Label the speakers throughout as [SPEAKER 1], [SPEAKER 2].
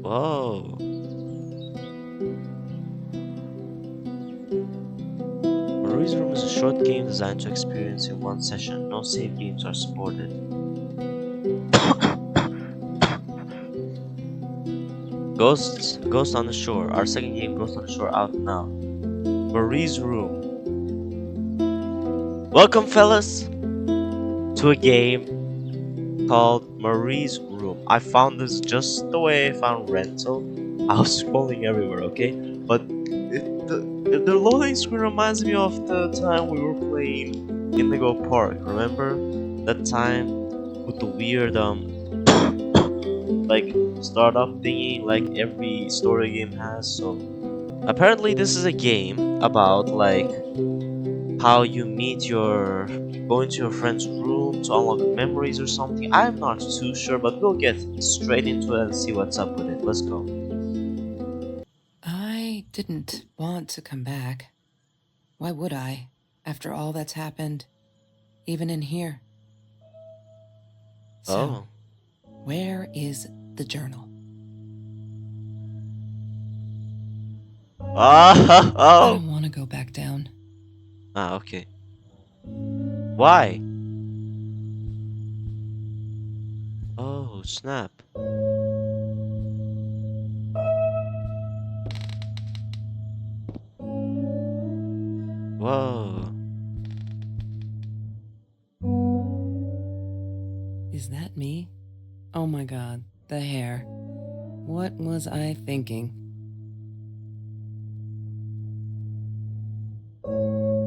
[SPEAKER 1] Whoa. Marie's Room is a short game designed to experience in one session. No save games are supported. Ghost on the Shore. Our second game, Ghost on the Shore, out now. Marie's Room. Welcome, fellas, to a game called Marie's Room. I found this just the way I found Rental. I was scrolling everywhere, okay? But the loading screen reminds me of the time we were playing Indigo Park. Remember that time with the weird like startup thingy like every story game has? So apparently this is a game about like how you meet your go into your friend's room to unlock memories or something. I'm not too sure, but we'll get straight into it and see what's up with it. Let's go.
[SPEAKER 2] I didn't want to come back. Why would I, after all that's happened, even in here? So,
[SPEAKER 1] Oh.
[SPEAKER 2] where is the journal?
[SPEAKER 1] Ah,
[SPEAKER 2] I
[SPEAKER 1] oh.
[SPEAKER 2] don't want to go back down.
[SPEAKER 1] Ah, okay. Why? Oh, snap. Whoa.
[SPEAKER 2] Is that me? Oh my god, the hair. What was I thinking?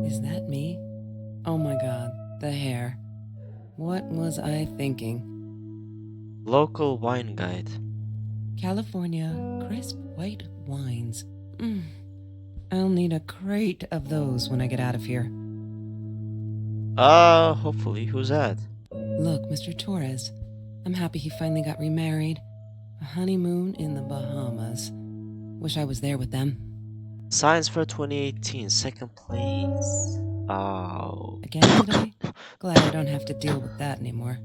[SPEAKER 2] Is that me? Oh my god, the hair. What was I thinking?
[SPEAKER 1] Local wine guide.
[SPEAKER 2] California crisp white wines. I'll need a crate of those when I get out of here.
[SPEAKER 1] Hopefully. Who's that?
[SPEAKER 2] Look, Mr. Torres, I'm happy he finally got remarried. A honeymoon in the Bahamas. Wish I was there with them.
[SPEAKER 1] Science Fair 2018, second place. Oh.
[SPEAKER 2] Again today? Glad I don't have to deal with that anymore.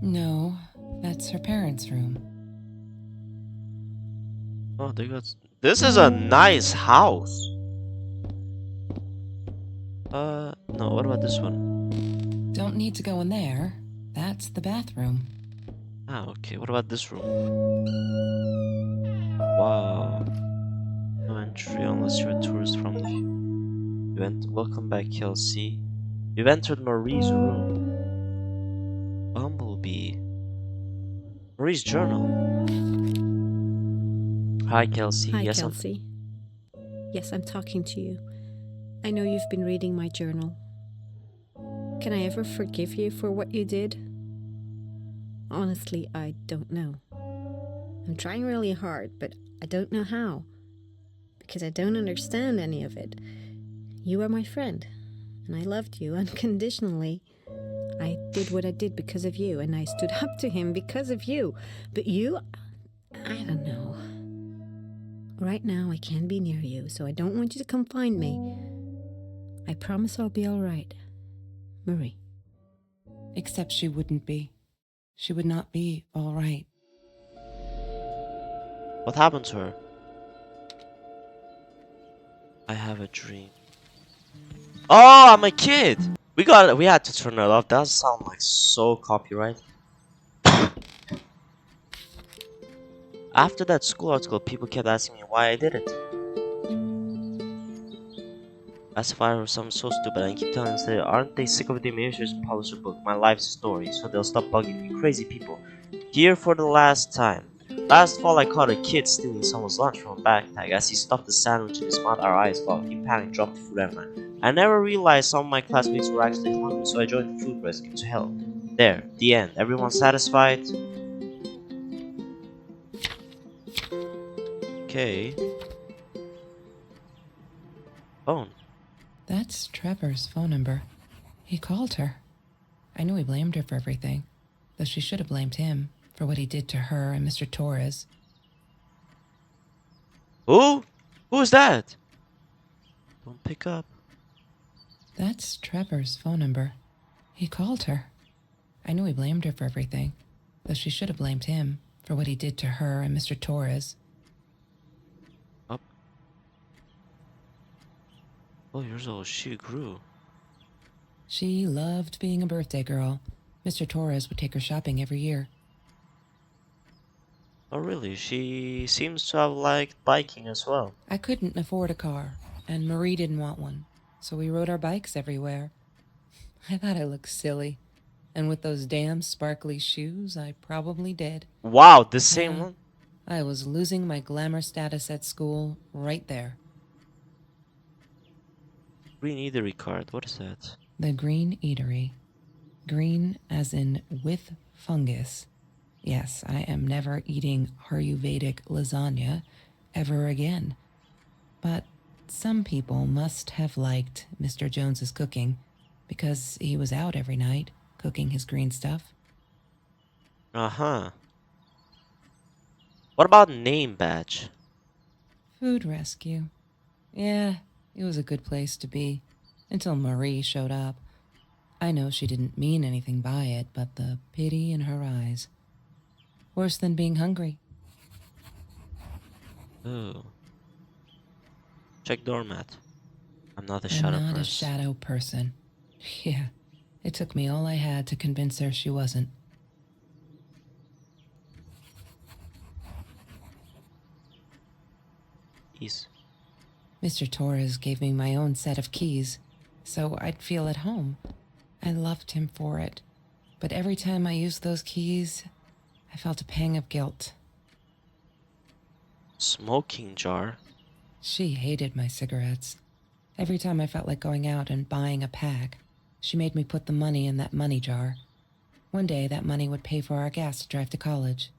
[SPEAKER 2] No, that's her parents' room.
[SPEAKER 1] Oh, they got. This is a nice house. No, what about this one?
[SPEAKER 2] Don't need to go in there. That's the bathroom.
[SPEAKER 1] Ah, okay. What about this room? Wow. No entry unless you're a tourist from the. Welcome back, Kelsey. You've entered Marie's room. Bumblebee. Marie's journal. Hi, Kelsey.
[SPEAKER 3] Hi,
[SPEAKER 1] Yes,
[SPEAKER 3] Kelsey. Yes, I'm talking to you. I know you've been reading my journal. Can I ever forgive you for what you did? Honestly, I don't know. I'm trying really hard, but I don't know how. Because I don't understand any of it. You are my friend, and I loved you unconditionally. I did what I did because of you, and I stood up to him because of you. But you, I don't know. Right now, I can't be near you, so I don't want you to come find me. I promise I'll be all right. Marie.
[SPEAKER 2] Except she wouldn't be. She would not be all right.
[SPEAKER 1] what happened to her? I have a dream. Oh, I'm a kid. We had to turn it off. That sounds like so copyright. After that school article, people kept asking me why I did it. As if I were something so stupid, and I keep telling them, aren't they sick of the measures to publish a book, my life's story, so they'll stop bugging me. Crazy people. Here for the last time. Last fall, I caught a kid stealing someone's lunch from a backpack. As he stuffed the sandwich in his mouth, our eyes locked. He panicked, dropped the food everywhere. I never realized some of my classmates were actually hungry, so I joined the food rescue to help. There, the end. Everyone satisfied? Okay. Phone.
[SPEAKER 2] That's Trevor's phone number. He called her. I knew he blamed her for everything, though she should have blamed him for what he did to her and Mr. Torres.
[SPEAKER 1] Who? Who's that? Don't pick up.
[SPEAKER 2] That's Trevor's phone number. He called her. I knew he blamed her for everything, though she should have blamed him for what he did to her and Mr. Torres.
[SPEAKER 1] Up. Oh, years old. She grew.
[SPEAKER 2] She loved being a birthday girl. Mr. Torres would take her shopping every year.
[SPEAKER 1] Oh, really? She seems to have liked biking as well.
[SPEAKER 2] I couldn't afford a car, and Marie didn't want one, so we rode our bikes everywhere. I thought I looked silly, and with those damn sparkly shoes, I probably did.
[SPEAKER 1] Wow, the same
[SPEAKER 2] Yeah.
[SPEAKER 1] one?
[SPEAKER 2] I was losing my glamour status at school right there.
[SPEAKER 1] Green eatery card. What is that?
[SPEAKER 2] The Green Eatery. Green as in with fungus. Yes, I am never eating Ayurvedic lasagna ever again. But some people must have liked Mr. Jones's cooking because he was out every night cooking his green stuff.
[SPEAKER 1] Uh-huh. What about name badge?
[SPEAKER 2] Food rescue. Yeah, it was a good place to be until Marie showed up. I know she didn't mean anything by it, but the pity in her eyes. Worse than being hungry.
[SPEAKER 1] Oh. Check doormat. I'm not a
[SPEAKER 2] I'm
[SPEAKER 1] shadow
[SPEAKER 2] not a
[SPEAKER 1] person.
[SPEAKER 2] shadow person. Yeah, it took me all I had to convince her she wasn't.
[SPEAKER 1] Keys.
[SPEAKER 2] Mr. Torres gave me my own set of keys, so I'd feel at home. I loved him for it, but every time I used those keys, I felt a pang of guilt.
[SPEAKER 1] Smoking jar.
[SPEAKER 2] She hated my cigarettes. Every time I felt like going out and buying a pack, she made me put the money in that money jar. One day, that money would pay for our gas to drive to college.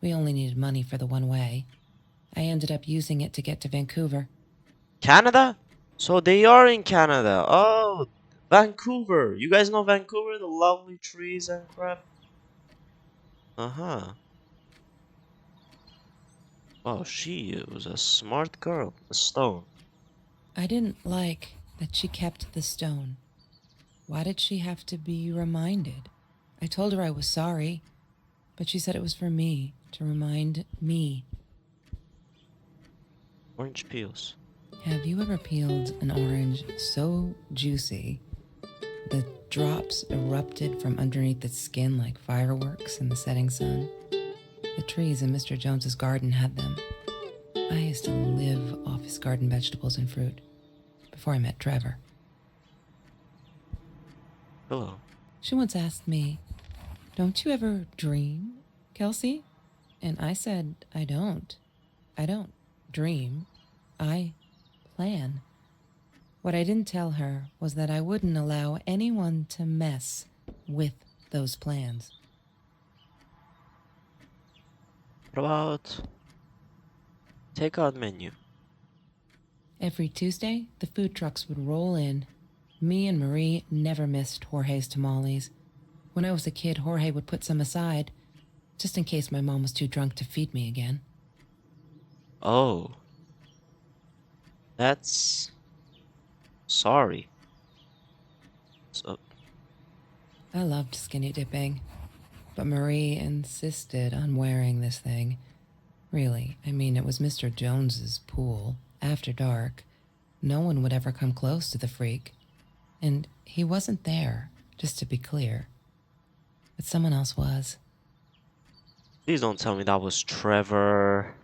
[SPEAKER 2] We only needed money for the one way. I ended up using it to get to Vancouver.
[SPEAKER 1] Canada? So they are in Canada. Oh, Vancouver. You guys know Vancouver? The lovely trees and crap. Uh-huh. Oh, she was a smart girl. A stone.
[SPEAKER 2] I didn't like that she kept the stone. Why did she have to be reminded? I told her I was sorry, but she said it was for me, to remind me.
[SPEAKER 1] Orange peels.
[SPEAKER 2] Have you ever peeled an orange so juicy the drops erupted from underneath its skin like fireworks in the setting sun? The trees in Mr. Jones's garden had them. I used to live off his garden vegetables and fruit before I met Trevor.
[SPEAKER 1] Hello.
[SPEAKER 2] She once asked me, "Don't you ever dream, Kelsey?" And I said, I don't. I don't dream. I plan. What I didn't tell her was that I wouldn't allow anyone to mess with those plans.
[SPEAKER 1] What about takeout menu?
[SPEAKER 2] Every Tuesday, the food trucks would roll in. Me and Marie never missed Jorge's tamales. When I was a kid, Jorge would put some aside, just in case my mom was too drunk to feed me again.
[SPEAKER 1] Oh. That's... sorry. So,
[SPEAKER 2] I loved skinny dipping, but Marie insisted on wearing this thing. Really, I mean, it was Mr. Jones's pool, after dark. No one would ever come close to the freak. And he wasn't there, just to be clear. But someone else was.
[SPEAKER 1] please don't tell me that was Trevor.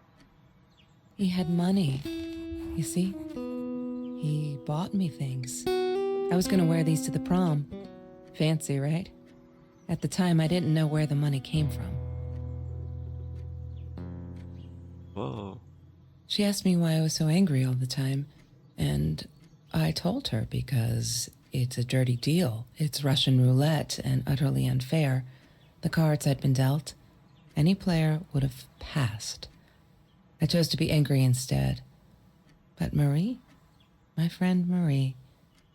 [SPEAKER 2] He had money. You see? He bought me things. I was gonna wear these to the prom. Fancy, right? At the time, I didn't know where the money came from.
[SPEAKER 1] Whoa.
[SPEAKER 2] She asked me why I was so angry all the time, and I told her because it's a dirty deal. It's Russian roulette and utterly unfair. The cards I'd been dealt, any player would have passed. I chose to be angry instead. But Marie, my friend Marie,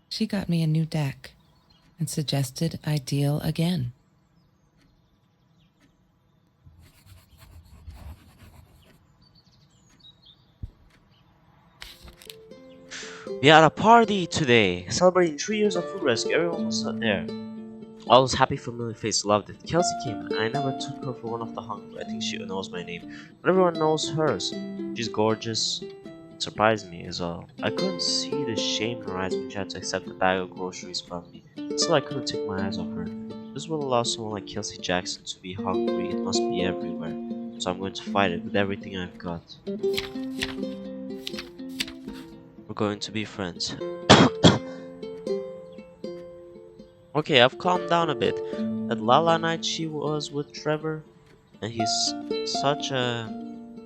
[SPEAKER 2] she got me a new deck and suggested I deal again.
[SPEAKER 1] We had a party today, celebrating 3 years of food rescue. Everyone was there. All those happy familiar faces loved it. Kelsey came and I never took her for one of the hungry. I think she knows my name. But everyone knows hers. She's gorgeous. It surprised me as well. I couldn't see the shame in her eyes when she had to accept a bag of groceries from me. Still, I couldn't take my eyes off her. This will allow someone like Kelsey Jackson to be hungry. It must be everywhere. So I'm going to fight it with everything I've got. We're going to be friends. Okay, I've calmed down a bit. That Lala night she was with Trevor, and he's such a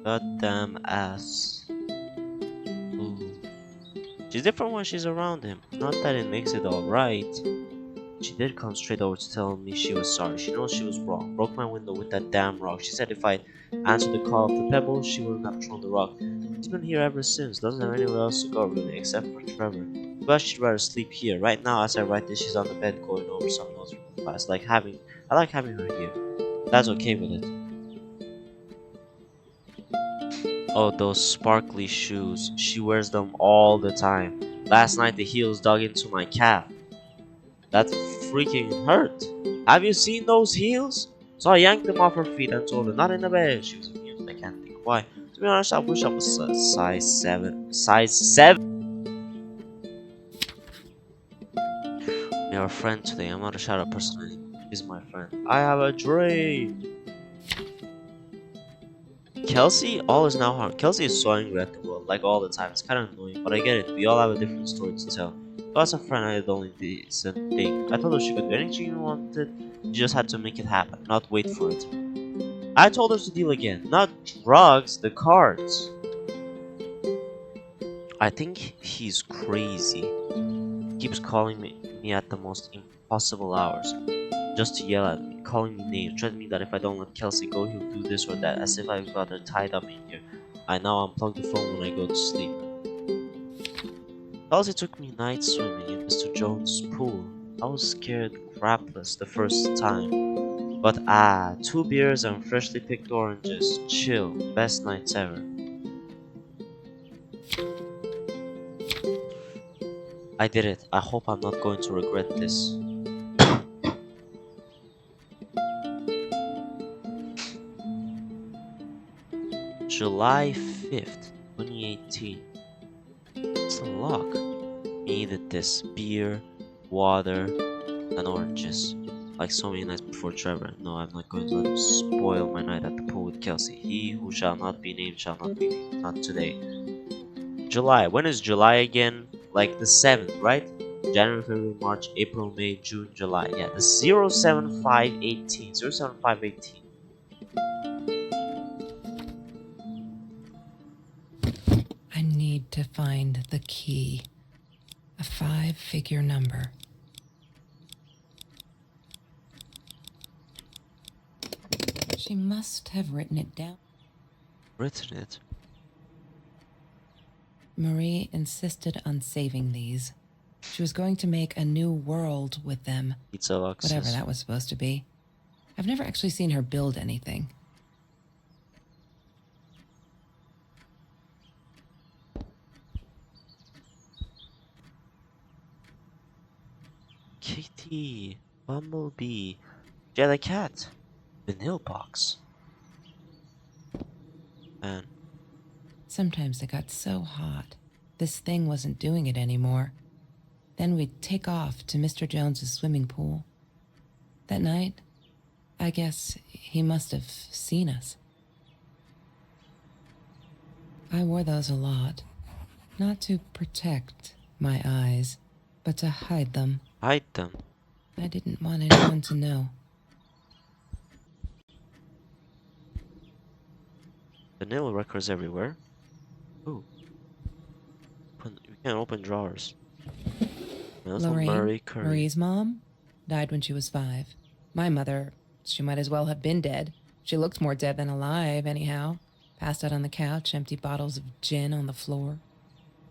[SPEAKER 1] goddamn ass. Ooh. She's different when she's around him. Not that it makes it alright. She did come straight over to tell me she was sorry. She knows she was wrong. Broke my window with that damn rock. She said if I'd answered the call of the pebble, she wouldn't have thrown the rock. She's been here ever since. Doesn't have anywhere else to go really, except for Trevor. But she'd rather sleep here. Right now, as I write this, she's on the bed going over some notes from class. I like having her here. That's okay with it. Oh, those sparkly shoes. She wears them all the time. Last night, the heels dug into my calf. That freaking hurt. Have you seen those heels? So I yanked them off her feet and told her not in the bed. She was amused. I can't think why. To be honest, I wish I was size 7. Size 7? We are a friend today. I'm not a shout out person. He's my friend. I have a dream. Kelsey, all is now harm. Kelsey is so angry at the world, like all the time. It's kind of annoying, but I get it. We all have a different story to tell. So as a friend, I did the only decent thing. I told her she could do anything she wanted. She just had to make it happen, not wait for it. I told her to deal again. Not drugs, the cards. I think he's crazy. He keeps calling me at the most impossible hours. Just to yell at me, calling me names, threatening that if I don't let Kelsey go, he'll do this or that, as if I've got her tied up in here. I now unplug the phone when I go to sleep. Kelsey took me night swimming in Mr. Jones' pool. I was scared crapless the first time. But 2 beers and freshly picked oranges. Chill. Best nights ever. I did it. I hope I'm not going to regret this. July 5th, 2018. It's a lock. Needed this. Beer, water, and oranges. Like so many nights before Trevor. No, I'm not going to let him spoil my night at the pool with Kelsey. He who shall not be named shall not be named. Not today. July. When is July again? Like the 7th, right? January, February, March, April, May, June, July. Yeah, the 07518. 07518.
[SPEAKER 2] I need to find the key. A 5-figure number. She must have written it down.
[SPEAKER 1] Written it?
[SPEAKER 2] Marie insisted on saving these. She was going to make a new world with them.
[SPEAKER 1] Pizza boxes.
[SPEAKER 2] Whatever that was supposed to be. I've never actually seen her build anything.
[SPEAKER 1] Kitty, Bumblebee, Jelly Cat, Vanilla Box. Man,
[SPEAKER 2] Sometimes it got so hot. This thing wasn't doing it anymore. Then we'd take off to Mr. Jones's swimming pool. That night, I guess he must have seen us. I wore those a lot. Not to protect my eyes, but to hide them.
[SPEAKER 1] hide them.
[SPEAKER 2] I didn't want anyone to know.
[SPEAKER 1] Vanilla records everywhere. Ooh. We can open drawers. Little
[SPEAKER 2] Lorraine,
[SPEAKER 1] Marie Curry.
[SPEAKER 2] Marie's mom, died when she was 5. My mother, she might as well have been dead. She looked more dead than alive, anyhow. Passed out on the couch, empty bottles of gin on the floor.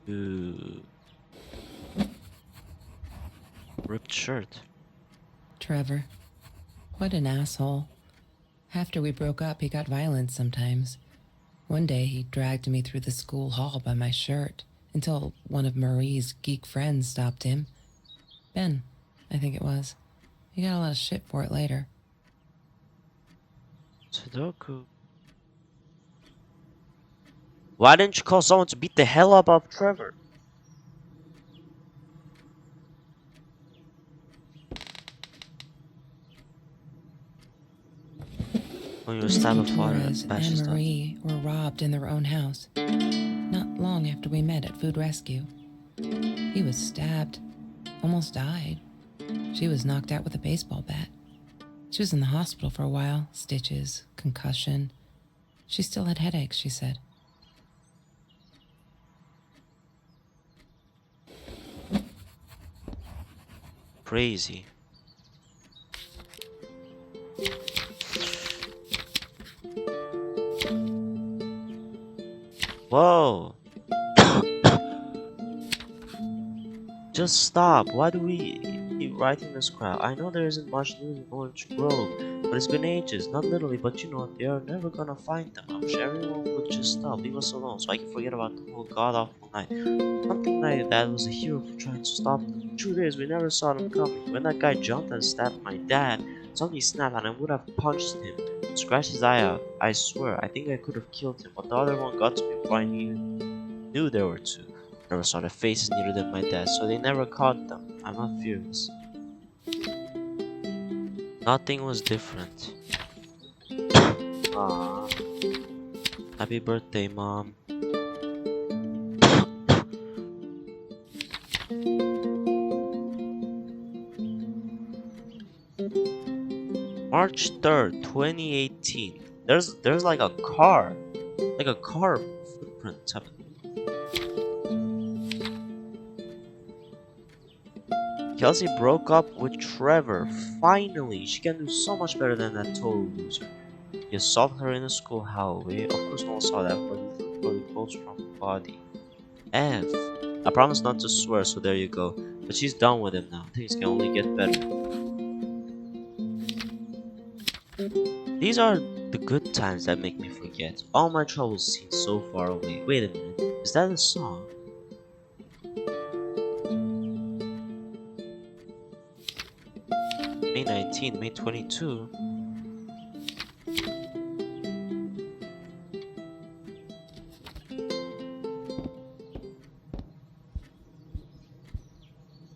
[SPEAKER 1] Ooh. Ripped shirt.
[SPEAKER 2] Trevor. What an asshole. After we broke up, he got violent sometimes. One day, he dragged me through the school hall by my shirt until one of Marie's geek friends stopped him. Ben, I think it was. He got a lot of shit for it later.
[SPEAKER 1] Sudoku. Why didn't you call someone to beat the hell up of Trevor? When you were stabbed
[SPEAKER 2] Mr.
[SPEAKER 1] with water
[SPEAKER 2] Torres
[SPEAKER 1] and
[SPEAKER 2] and
[SPEAKER 1] bashes done.
[SPEAKER 2] Marie were robbed in their own house, not long after we met at Food Rescue. He was stabbed, almost died. She was knocked out with a baseball bat. She was in the hospital for a while, stitches, concussion. She still had headaches, she said.
[SPEAKER 1] Crazy. Whoa. Just stop. Why do we keep writing this crap? I know there isn't much news in Orange Grove, but it's been ages. Not literally, but you know, they are never gonna find them. I wish everyone would just stop. Leave us alone so I can forget about the whole god-awful night. Something like that was a hero for trying to stop them. The truth is, we never saw them coming. When that guy jumped and stabbed my dad, something snapped and I would have punched him. Scratched his eye out. I swear, I think I could have killed him, but the other one got to me before I knew there were two. Never saw their faces nearer than my dad, so they never caught them. I'm not fearless. Nothing was different. Aww. Happy birthday, Mom. March 3rd, 2018. There's like a car footprint happening. Kelsey broke up with Trevor. Finally, she can do so much better than that total loser. He assaulted her in a school hallway. Of course, no one saw that, but he threw the clothes from the body. F. I promised not to swear, so there you go. But she's done with him now. Things can only get better. These are the good times that make me forget. All my troubles seem so far away. Wait a minute. Is that a song? May 19, May 22.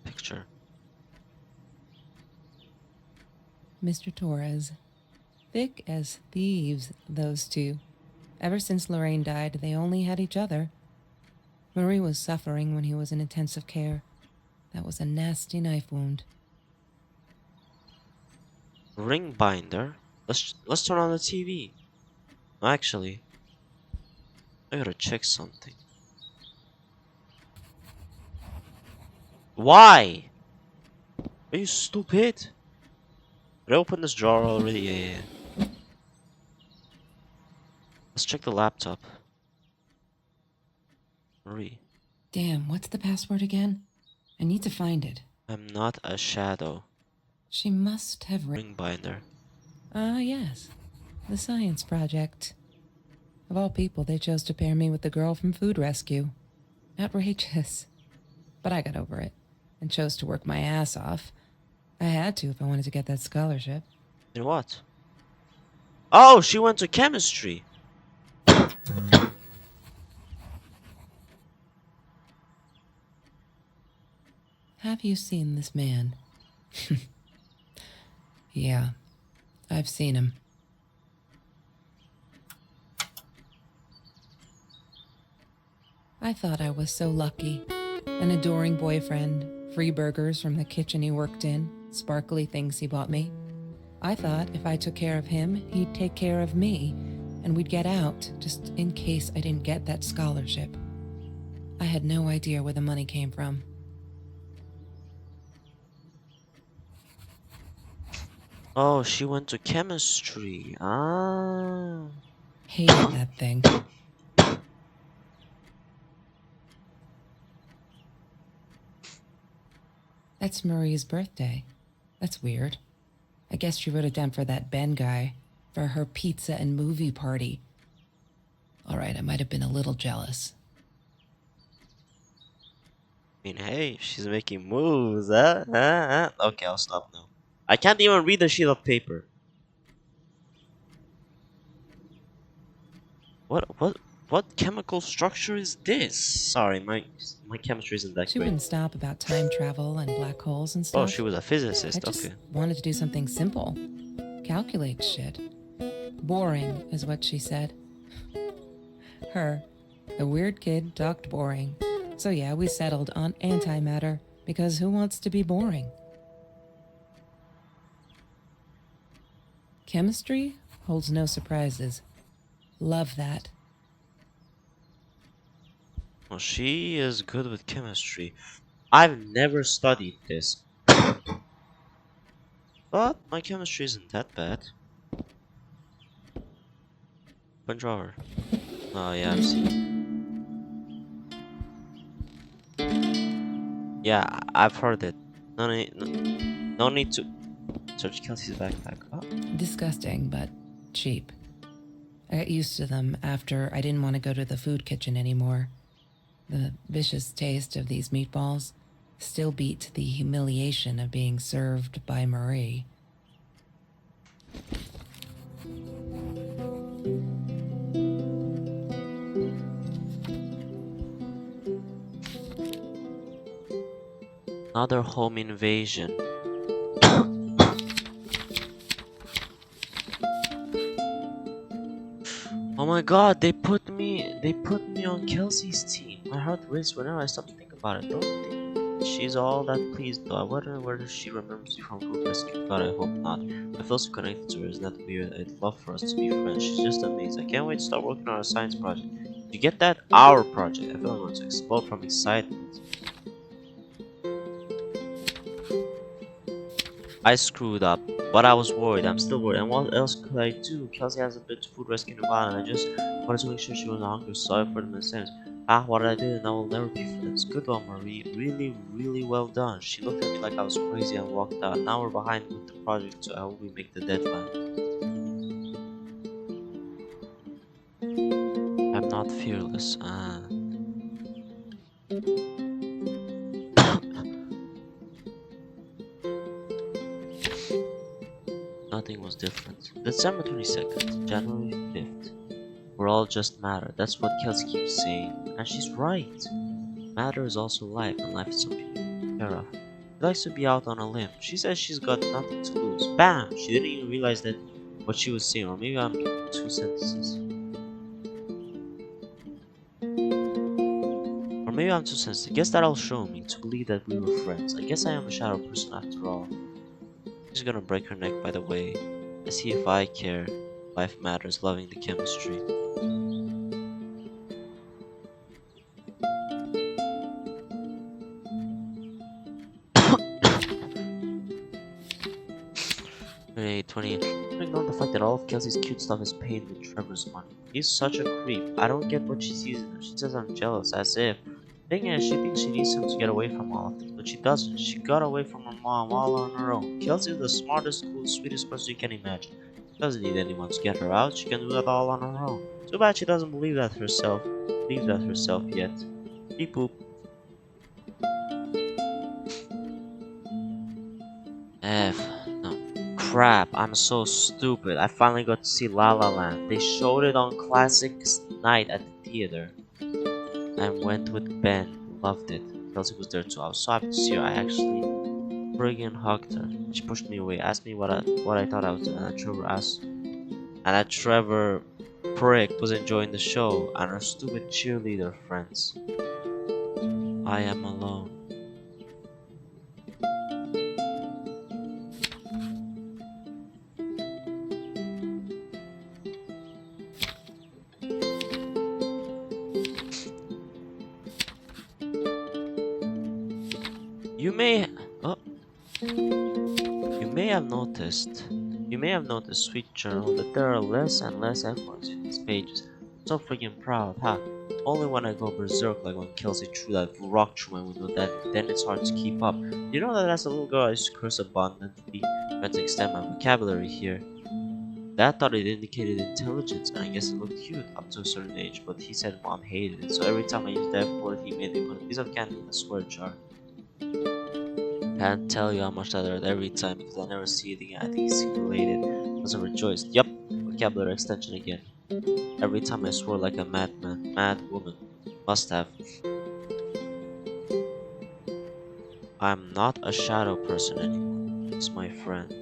[SPEAKER 1] Picture.
[SPEAKER 2] Mr. Torres. Thick as thieves, those two. Ever since Lorraine died, they only had each other. Marie was suffering when he was in intensive care. That was a nasty knife wound.
[SPEAKER 1] Ring binder. Let's turn on the TV. Actually, I gotta check something. Why? Are you stupid? Did I open this drawer already? Yeah. Let's check the laptop. Marie.
[SPEAKER 2] Damn, what's the password again? I need to find it.
[SPEAKER 1] I'm not a shadow.
[SPEAKER 2] She must have
[SPEAKER 1] Ring binder.
[SPEAKER 2] Ah, yes. The science project. Of all people, they chose to pair me with the girl from Food Rescue. Outrageous. But I got over it and chose to work my ass off. I had to if I wanted to get that scholarship.
[SPEAKER 1] In what? Oh, she went to chemistry.
[SPEAKER 2] Have you seen this man? Yeah, I've seen him. I thought I was so lucky. An adoring boyfriend, free burgers from the kitchen he worked in, sparkly things he bought me. I thought if I took care of him, he'd take care of me, and we'd get out, just in case I didn't get that scholarship. I had no idea where the money came from.
[SPEAKER 1] Oh, she went to chemistry. Ah.
[SPEAKER 2] Hated that thing. That's Marie's birthday. That's weird. I guess she wrote it down for that Ben guy, for her pizza and movie party. All right, I might have been a little jealous.
[SPEAKER 1] I mean, hey, she's making moves, huh? Okay, I'll stop now. I can't even read the sheet of paper. What chemical structure is this? Sorry, my chemistry isn't that
[SPEAKER 2] She
[SPEAKER 1] great.
[SPEAKER 2] wouldn't stop about time travel and black holes and
[SPEAKER 1] Oh,
[SPEAKER 2] stuff.
[SPEAKER 1] she was a
[SPEAKER 2] I
[SPEAKER 1] physicist.
[SPEAKER 2] just
[SPEAKER 1] Okay.
[SPEAKER 2] wanted to do something simple. Calculate shit. Boring is what she said. Her, the weird kid, talked boring. So yeah, we settled on antimatter, because who wants to be boring? Chemistry holds no surprises. Love that.
[SPEAKER 1] Well, she is good with chemistry. I've never studied this, but my chemistry isn't that bad. Open drawer. Oh yeah, I've seen. Yeah, I've heard it. No need to search Kelsey's backpack. Oh,
[SPEAKER 2] Disgusting, but cheap. I got used to them after I didn't want to go to the food kitchen anymore. The vicious taste of these meatballs still beat the humiliation of being served by Marie.
[SPEAKER 1] another home invasion. Oh my god, they put me on Kelsey's team. My heart races whenever I stop to think about it. Don't think she's all that pleased though. I wonder whether she remembers me from Group Rescue. God, I hope not. I feel so connected to her, isn't that weird? I'd love for us to be friends. She's just amazing. I can't wait to start working on our science project. You get that? Our project. I feel I'm going to explode from excitement. I screwed up, but I was worried. I'm still worried. And what else could I do? Kelsey hasn't been to food rescue in a while, and I just wanted to make sure she wasn't hungry. Sorry for the mistakes. What did I do? And I will never be friends. Good one, Marie. Really, really well done. She looked at me like I was crazy and walked out. Now we're behind with the project, so I hope we make the deadline. I'm not fearless. Nothing was different. December 22nd, January 5th. We're all just matter. That's what Kelsey keeps saying. And she's right. Matter is also life, and life is something you take care of. She likes to be out on a limb. She says she's got nothing to lose. Bam! She didn't even realize that what she was saying, or maybe I'm two sentences. Or maybe I'm too sensitive. Guess that'll show me to believe that we were friends. I guess I am a shadow person after all. She's gonna break her neck by the way. I see if I care. Life matters, loving the chemistry. Hey, 20. Don't ignore the fact that all of Kelsey's cute stuff is paid with Trevor's money. He's such a creep. I don't get what she sees in him. She says I'm jealous, as if. Thing is, she thinks she needs him to get away from all of this, but she doesn't. She got away from her mom all on her own. Kelsey is the smartest, coolest, sweetest person you can imagine. She doesn't need anyone to get her out. She can do that all on her own. Too bad she doesn't believe that herself. Yet. Beep boop. F. No. Crap, I'm so stupid. I finally got to see La La Land. They showed it on Classics Night at the theater. I went with Ben. Loved it. Kelsey was there too. I was so happy to see her. I actually friggin' hugged her. She pushed me away, asked me what I thought I was doing, and that Trevor prick was enjoying the show, and her stupid cheerleader friends. I am alone. You may oh, you may have noticed sweet journal that there are less and less efforts in these pages. I'm so freaking proud, huh? Only when I go berserk like when Kelsey threw that rock through my window then it's hard to keep up. You know that as a little girl I used to curse abundantly, trying to extend my vocabulary here. Dad thought it indicated intelligence and I guess it looked cute up to a certain age, but he said mom hated it, so every time I used the F word he made me put a piece of candy in a swear jar. Can't tell you how much that hurt every time because I never see it again. I think he's stimulated, was rejoiced. Yup, vocabulary extension again. Every time I swore like a madman, mad woman. Must have. I'm not a shadow person anymore. He's my friend.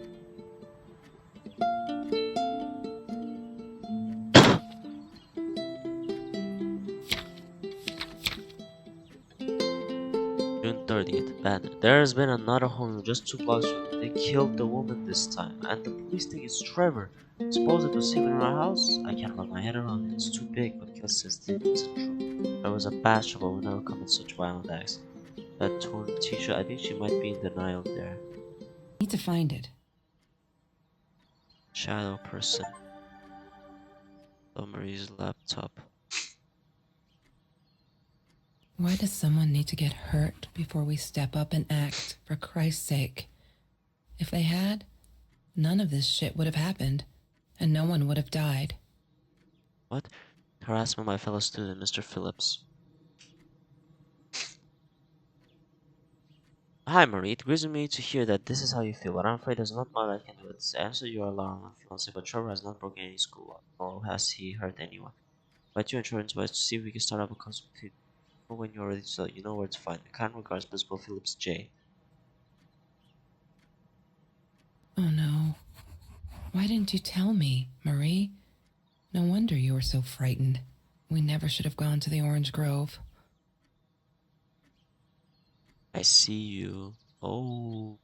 [SPEAKER 1] June 30th, banner. There's been another home just 2 blocks from me. They killed the woman this time, and the police think it's Trevor. Suppose it was him in our house? I can't wrap my head around it. It's too big, but Kill says it isn't true. I was a bachelor, but would never commit such violent acts. That torn t-shirt, I think she might be in denial there.
[SPEAKER 2] Need to find it.
[SPEAKER 1] Shadow person. Marie's laptop.
[SPEAKER 2] Why does someone need to get hurt before we step up and act, for Christ's sake? If they had, none of this shit would have happened, and no one would have died.
[SPEAKER 1] What? Harassment by fellow student, Mr. Phillips. Hi Marie, it grieves me to hear that this is how you feel, but I'm afraid there's not much I can do. It's answer your alarm and fiance, but Trevor has not broken any school law, nor has he hurt anyone. Invite you insurance but to see if we can start up a consultation. When you're ready to sell, you know where to find me. Kind regards, Principal Phillips J.
[SPEAKER 2] Oh no. Why didn't you tell me, Marie? No wonder you were so frightened. We never should have gone to the Orange Grove.
[SPEAKER 1] I see you. Oh.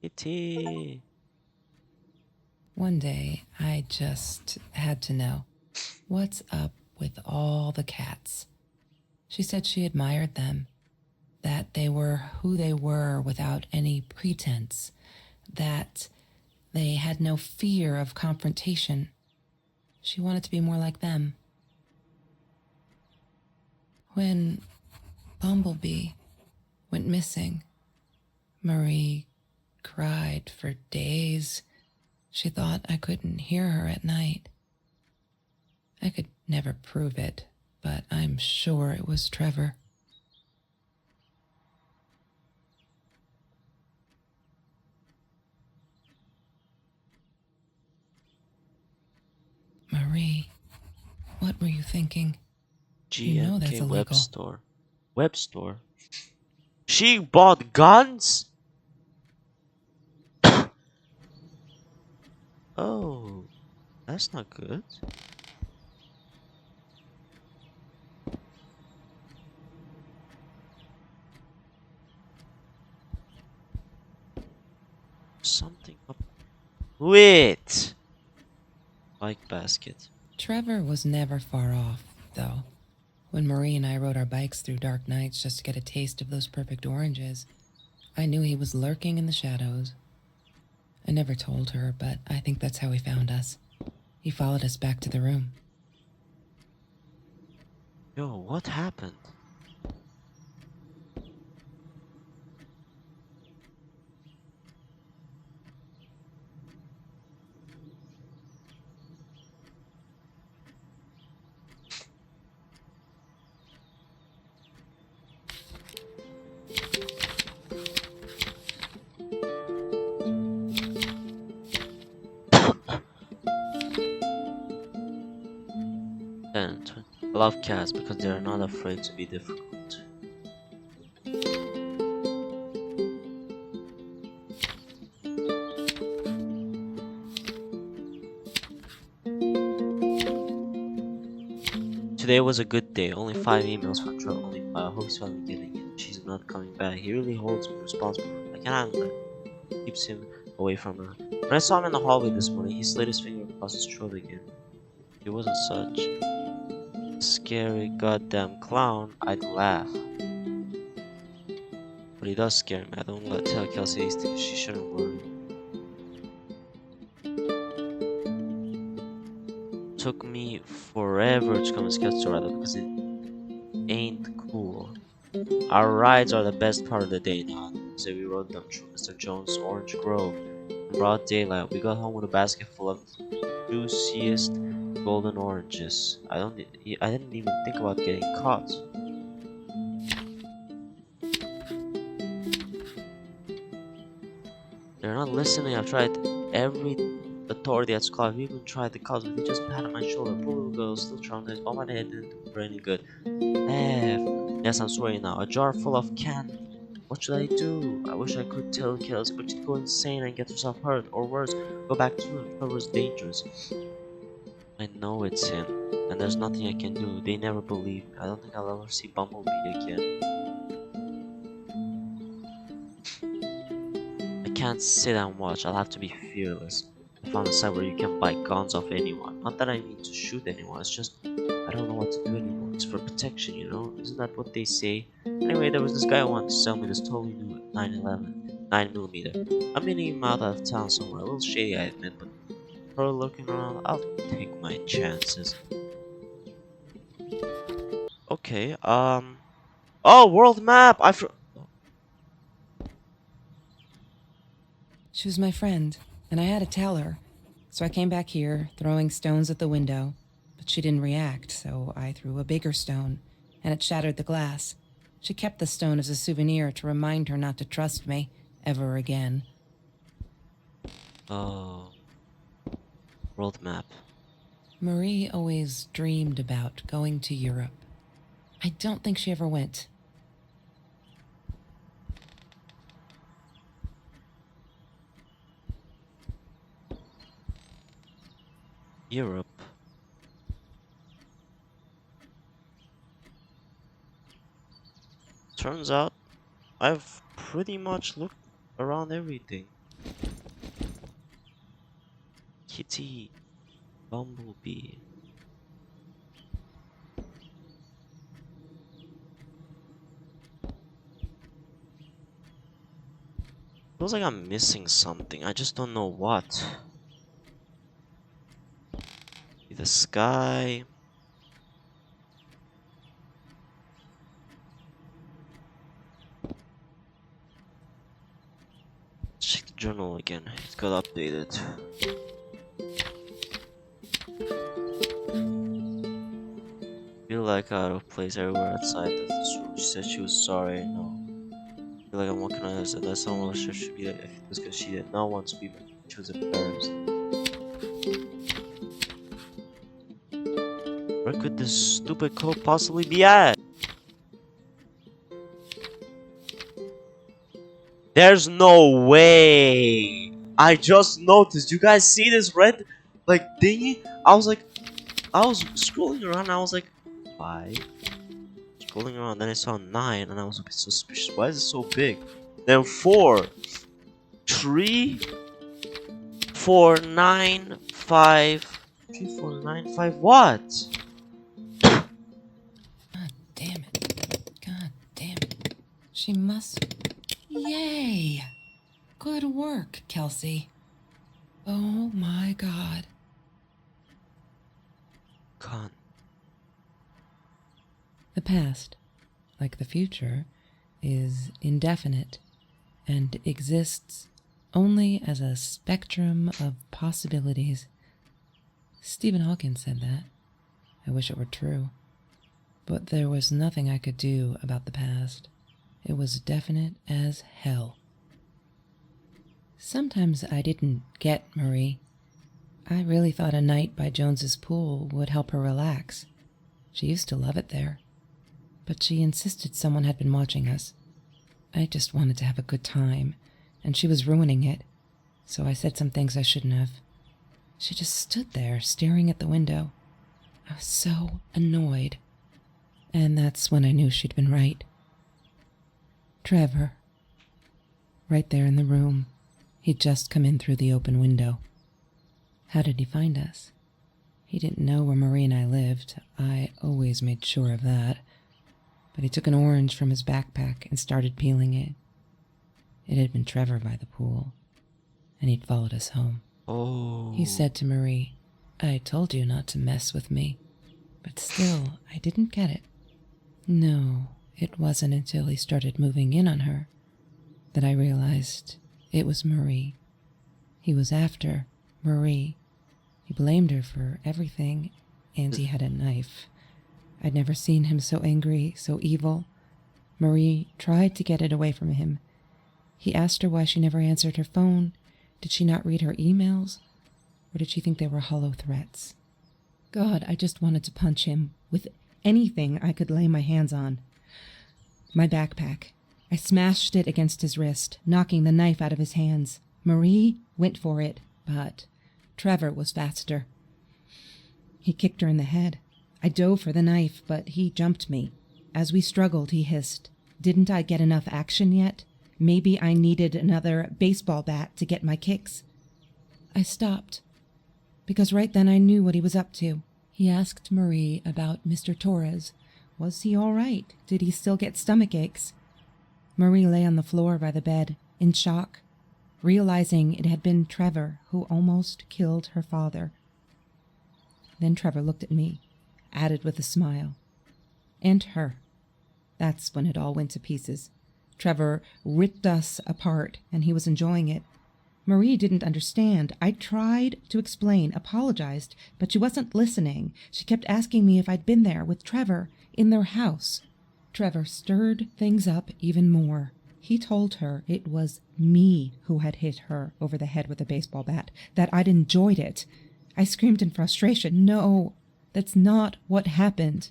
[SPEAKER 1] Kitty.
[SPEAKER 2] One day, I just had to know. What's up with all the cats? She said she admired them, that they were who they were without any pretense, that they had no fear of confrontation. She wanted to be more like them. When Bumblebee went missing, Marie cried for days. She thought I couldn't hear her at night. I could never prove it, but I'm sure it was Trevor. Marie, what were you thinking? You know that's
[SPEAKER 1] GMK
[SPEAKER 2] illegal.
[SPEAKER 1] Web Store. Web Store? She bought guns? Oh, that's not good. Something up. Wait! Bike basket.
[SPEAKER 2] Trevor was never far off, though. When Marie and I rode our bikes through dark nights just to get a taste of those perfect oranges, I knew he was lurking in the shadows. I never told her, but I think that's how he found us. He followed us back to the room.
[SPEAKER 1] Yo, what happened? And I love cats because they are not afraid to be difficult. Today was a good day. Only 5 emails from Joe. Only 5. I hope he's finally getting it. She's not coming back. He really holds me responsible. I can't handle it. Keeps him away from her. When I saw him in the hallway this morning, he slid his finger across his throat again. He wasn't such a scary goddamn clown. I'd laugh. But he does scare me. I don't let tell Kelsey these things. She shouldn't worry. Took me forever to come and sketch to rather because it ain't cool. Our rides are the best part of the day now. So we rode them through Mr. Jones' Orange Grove in broad daylight. We got home with a basket full of juiciest golden oranges. I didn't even think about getting caught. They're not listening. I've tried every authority at school. I've even tried the cops, but they just patted my shoulder. Poor little girl, still traumatized. Oh, my dad didn't do her any good. F. Yes, I'm swearing now. A jar full of candy. What should I do? I wish I could tell Kayla, but she'd go insane and get herself hurt, or worse, go back to him. Trevor's dangerous. I know it's him, and there's nothing I can do. They never believe me. I don't think I'll ever see Bumblebee again. I can't sit and watch. I'll have to be fearless. I found a site where you can buy guns off anyone. Not that I need to shoot anyone, it's just I don't know what to do anymore. It's for protection, you know? Isn't that what they say? Anyway, there was this guy who wanted to sell me this totally new 911, 9mm. I'm meeting him out of town somewhere. A little shady, I admit, but for looking around, I'll take my chances. Okay, oh, world map!
[SPEAKER 2] She was my friend, and I had to tell her. So I came back here, throwing stones at the window. But she didn't react, so I threw a bigger stone, and it shattered the glass. She kept the stone as a souvenir to remind her not to trust me ever again.
[SPEAKER 1] Oh, world map.
[SPEAKER 2] Marie always dreamed about going to Europe. I don't think she ever went.
[SPEAKER 1] Europe. Turns out I've pretty much looked around everything. Kitty, Bumblebee. Feels like I'm missing something. I just don't know what. The sky. Check the journal again. It got updated. Feel like out of place everywhere outside of this room. She said she was sorry. No. Feel like I'm walking on this, and that's someone else should be like if it was because she did not want to be, but she was embarrassed. Where could this stupid code possibly be at? There's no way. I just noticed. You guys see this red like thingy? I was scrolling around and I was like 5. Scrolling around, then I saw 9 and I was a bit suspicious. Why is it so big? Then 4, 3, 4, 9, 5. 3, 4, 9, 5. What?
[SPEAKER 2] God damn it. God damn it. She must... Yay! Good work, Kelsey. Oh my god.
[SPEAKER 1] Con.
[SPEAKER 2] The past, like the future, is indefinite and exists only as a spectrum of possibilities. Stephen Hawking said that. I wish it were true. But there was nothing I could do about the past. It was definite as hell. Sometimes I didn't get Marie. I really thought a night by Jones's pool would help her relax. She used to love it there. But she insisted someone had been watching us. I just wanted to have a good time, and she was ruining it, so I said some things I shouldn't have. She just stood there, staring at the window. I was so annoyed. And that's when I knew she'd been right. Trevor. Right there in the room. He'd just come in through the open window. How did he find us? He didn't know where Marie and I lived. I always made sure of that. But he took an orange from his backpack and started peeling it. It had been Trevor by the pool, and he'd followed us home.
[SPEAKER 1] Oh.
[SPEAKER 2] He said to Marie, "I told you not to mess with me." But still, I didn't get it. No, it wasn't until he started moving in on her that I realized it was Marie. He was after Marie, He blamed her for everything, and he had a knife. I'd never seen him so angry, so evil. Marie tried to get it away from him. He asked her why she never answered her phone. Did she not read her emails? Or did she think they were hollow threats? God, I just wanted to punch him with anything I could lay my hands on. My backpack. I smashed it against his wrist, knocking the knife out of his hands. Marie went for it, but Trevor was faster. He kicked her in the head. I dove for the knife, but he jumped me. As we struggled, he hissed, "Didn't I get enough action yet? Maybe I needed another baseball bat to get my kicks." I stopped, because right then I knew what he was up to. He asked Marie about Mr. Torres. Was he all right? Did he still get stomach aches? Marie lay on the floor by the bed, in shock, realizing it had been Trevor who almost killed her father. Then Trevor looked at me, added with a smile. And her. That's when it all went to pieces. Trevor ripped us apart, and he was enjoying it. Marie didn't understand. I tried to explain, apologized, but she wasn't listening. She kept asking me if I'd been there with Trevor in their house. Trevor stirred things up even more. He told her it was me who had hit her over the head with a baseball bat, that I'd enjoyed it. I screamed in frustration, "No, that's not what happened."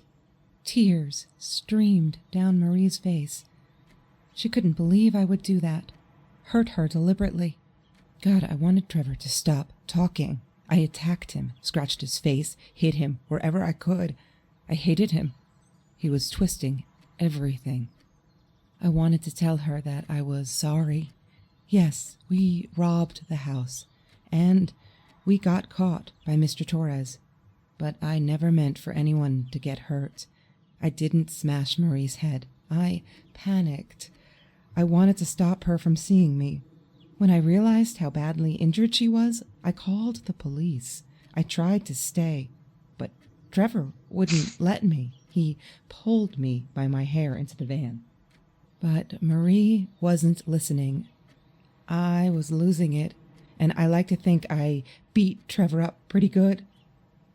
[SPEAKER 2] Tears streamed down Marie's face. She couldn't believe I would do that, hurt her deliberately. God, I wanted Trevor to stop talking. I attacked him, scratched his face, hit him wherever I could. I hated him. He was twisting everything. I wanted to tell her that I was sorry. Yes, we robbed the house, and we got caught by Mr. Torres, but I never meant for anyone to get hurt. I didn't smash Marie's head. I panicked. I wanted to stop her from seeing me. When I realized how badly injured she was, I called the police. I tried to stay, but Trevor wouldn't let me. He pulled me by my hair into the van. But Marie wasn't listening. I was losing it, and I like to think I beat Trevor up pretty good.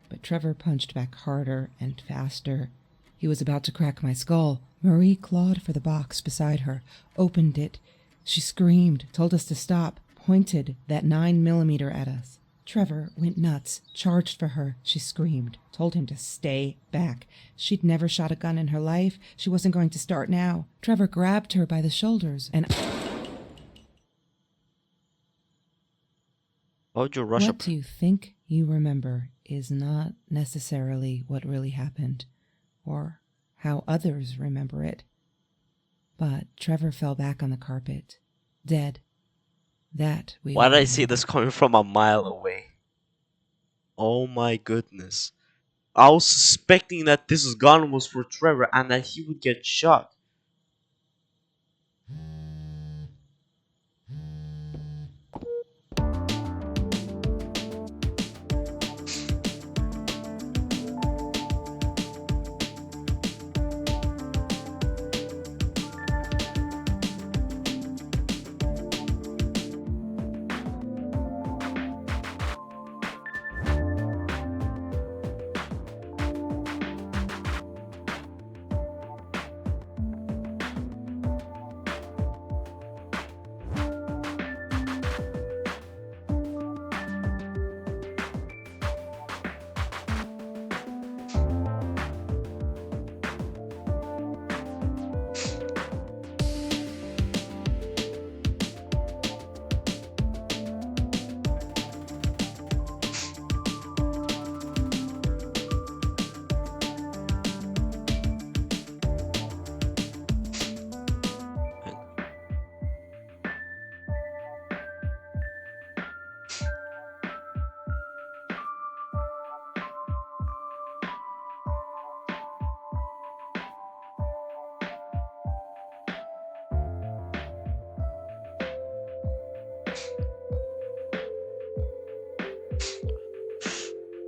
[SPEAKER 2] But Trevor punched back harder and faster. He was about to crack my skull. Marie clawed for the box beside her, opened it. She screamed, told us to stop, pointed that 9mm at us. Trevor went nuts, charged for her. She screamed, told him to stay back. She'd never shot a gun in her life. She wasn't going to start now. Trevor grabbed her by the shoulders and...
[SPEAKER 1] Why would you rush
[SPEAKER 2] What
[SPEAKER 1] up?
[SPEAKER 2] do you think you remember is not necessarily what really happened, or how others remember it. But Trevor fell back on the carpet, dead. That we
[SPEAKER 1] Why
[SPEAKER 2] all
[SPEAKER 1] did I see
[SPEAKER 2] remember.
[SPEAKER 1] this coming from a mile away? Oh my goodness. I was suspecting that this gun was for Trevor and that he would get shot.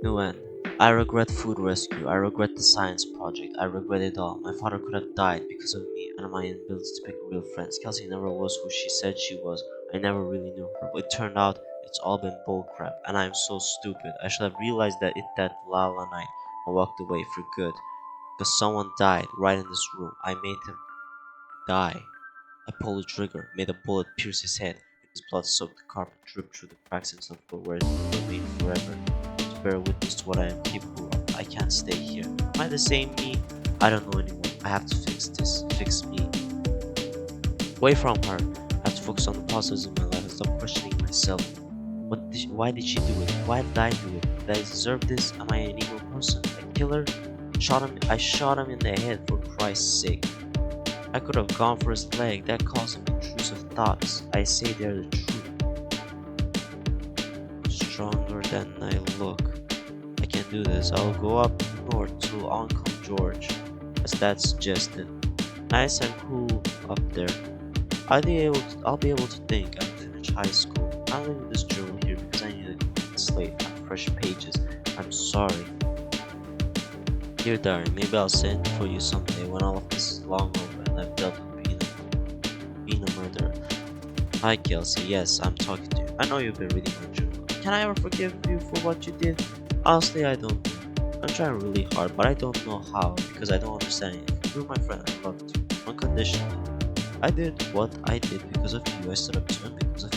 [SPEAKER 1] Nguyen, I regret food rescue, I regret the science project, I regret it all. My father could have died because of me and my inability to pick real friends. Kelsey never was who she said she was. I never really knew her, but it turned out It's all been bullcrap, and I'm so stupid. I should have realized that that Lala night and walked away for good. Because someone died right in this room. I made him die. I pulled the trigger, made a bullet pierce his head, and his blood-soaked carpet dripped through the cracks into the floor where it will remain forever. To bear witness to what I am capable of, I can't stay here. Am I the same me? I don't know anymore. I have to fix this. Fix me. Away from her. I have to focus on the positives in my life and stop questioning myself. Why did she do it? Why did I do it? Did I deserve this? Am I an evil person? A killer? I shot him in the head for Christ's sake. I could have gone for his leg. That caused him intrusive thoughts. I say they're the truth. I'm stronger than I look. I can do this. I'll go up north to Uncle George, as Dad suggested. Nice and cool up there. I'll be able to think and finish high school. I'm leaving this journal here because I need a clean slate and fresh pages. I'm sorry. Dear Darren, maybe I'll send for you someday when all of this is long over and I've dealt with being a murderer. Hi Kelsey, yes, I'm talking to you. I know you've been reading my journal. Can I ever forgive you for what you did? Honestly, I don't know. I'm trying really hard, but I don't know how because I don't understand anything. You're my friend, I loved you, unconditionally. I did what I did because of you. I stood up to him because of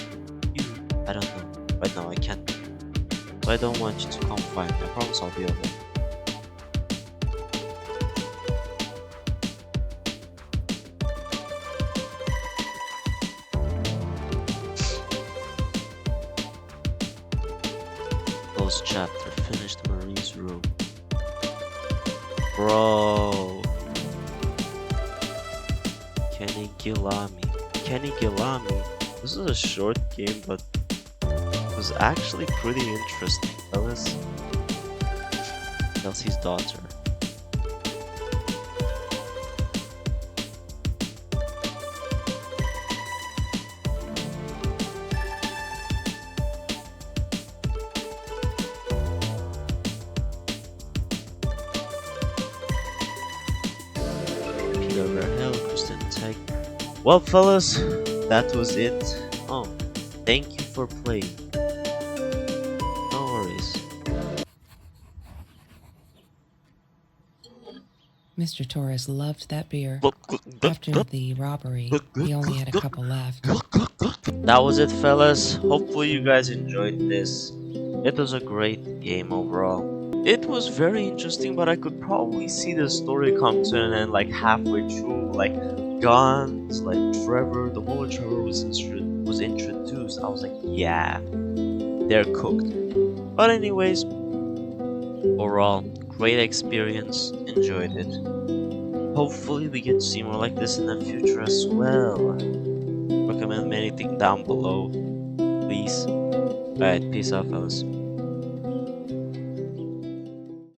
[SPEAKER 1] you. I don't know. Right now, I can't do it. So I don't want you to come find me. I promise I'll be okay. Close chapter. Finished Marie's room. Bro. Kenny Gilami. This is a short game, but it was actually pretty interesting, fellas. Kelsey's daughter. Peter Verhel, Kristen Tech. Well, fellas, that was it. Oh, thank you for playing. No worries.
[SPEAKER 2] Mr. Torres loved that beer. After the robbery, he only had a couple left.
[SPEAKER 1] That was it, fellas. Hopefully you guys enjoyed this. It was a great game overall. It was very interesting, but I could probably see the story come to an end like halfway through. Like guns, like Trevor, the moment Trevor was introduced, I was like, yeah, they're cooked. But anyways, overall, great experience. Enjoyed it. Hopefully we get to see more like this in the future as well. Recommend anything down below, please. Alright, peace out, fellas.